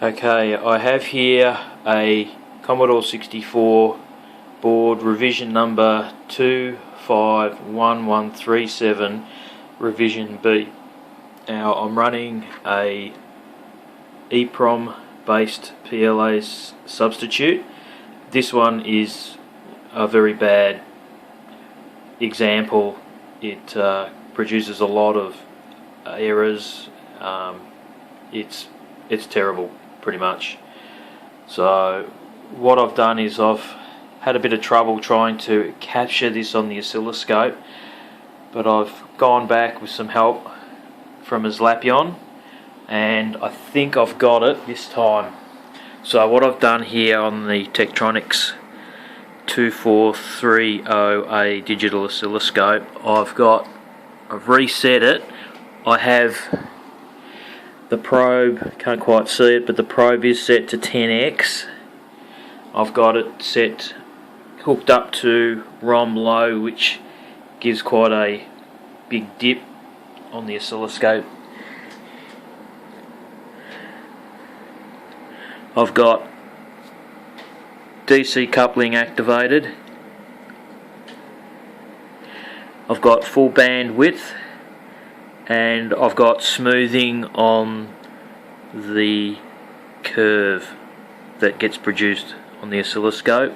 Okay, I have here a Commodore 64 board revision number 251137 revision B. Now I'm running a EEPROM based PLA substitute. This one is a very bad example. It produces a lot of errors. It's terrible, pretty much. So what I've done is I've had a bit of trouble trying to capture this on the oscilloscope, but I've gone back with some help from Aslapion, and I think I've got it this time. So what I've done here on the Tektronix 2430A digital oscilloscope, I've reset it. I have the probe, can't quite see it, but the probe is set to 10x. I've got it set, hooked up to ROM low, which gives quite a big dip on the oscilloscope. I've got DC coupling activated. I've got full bandwidth, and I've got smoothing on the curve that gets produced on the oscilloscope.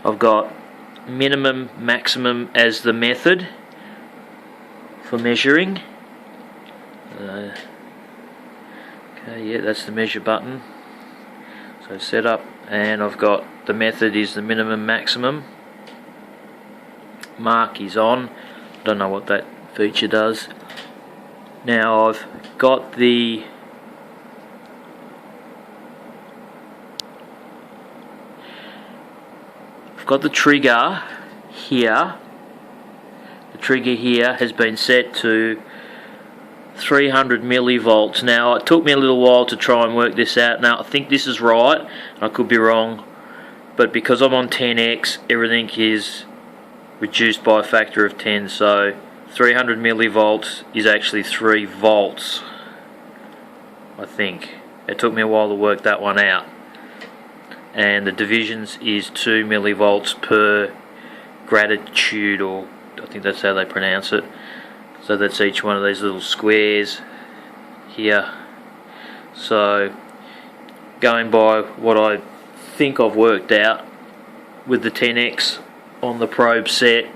I've got minimum, maximum as the method for measuring. Okay, yeah, that's the measure button. So set up, and I've got the method is the minimum, maximum. Mark is on. Don't know what that feature does. Now I've got the trigger here. The trigger here has been set to 300 millivolts. Now it took me a little while to try and work this out. Now I think this is right, I could be wrong, but because I'm on 10x, everything is reduced by a factor of 10, so 300 millivolts is actually 3 volts, I think. It took me a while to work that one out. And the divisions is 2 millivolts per gratitude, or I think that's how they pronounce it. So that's each one of these little squares here. So going by what I think I've worked out with the 10x on the probe set,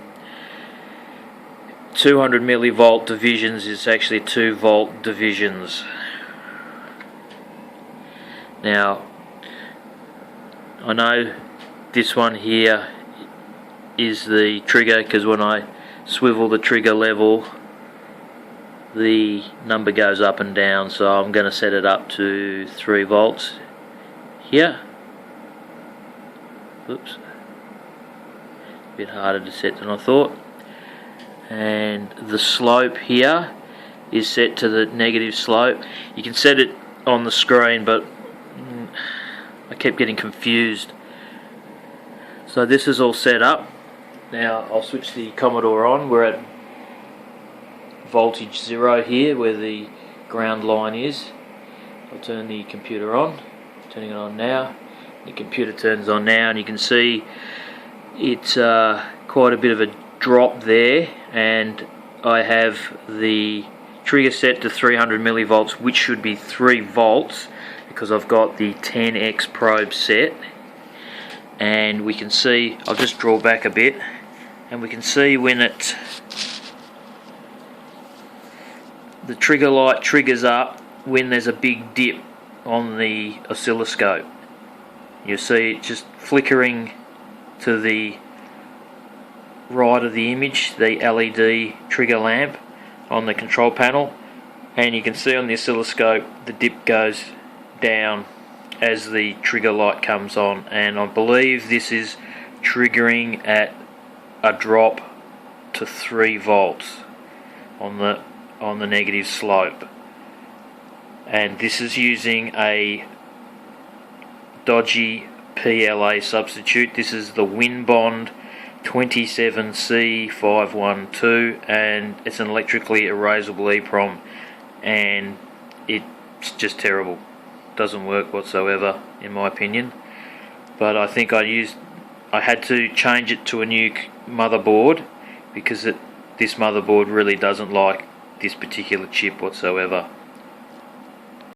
200 millivolt divisions is actually 2 volt divisions. Now I know this one here is the trigger, because when I swivel the trigger level, the number goes up and down, so I'm going to set it up to 3 volts here. Oops, a bit harder to set than I thought. And the slope here is set to the negative slope. You can set it on the screen, but I kept getting confused. So this is all set up. Now I'll switch the Commodore on. We're at voltage 0 here, where the ground line is. I'll turn the computer on. Turning it on now. The computer turns on now, and you can see it's quite a bit of a drop there, and I have the trigger set to 300 millivolts, which should be 3 volts, because I've got the 10x probe set. And we can see, I'll just draw back a bit, and we can see when the trigger light triggers up when there's a big dip on the oscilloscope. You see it just flickering to the right of the image, the LED trigger lamp on the control panel, and you can see on the oscilloscope the dip goes down as the trigger light comes on, and I believe this is triggering at a drop to 3 volts on the negative slope. And this is using a dodgy PLA substitute. This is the Winbond W27C512, and it's an electrically erasable EEPROM, and it's just terrible. Doesn't work whatsoever in my opinion. But I think I had to change it to a new motherboard because this motherboard really doesn't like this particular chip whatsoever.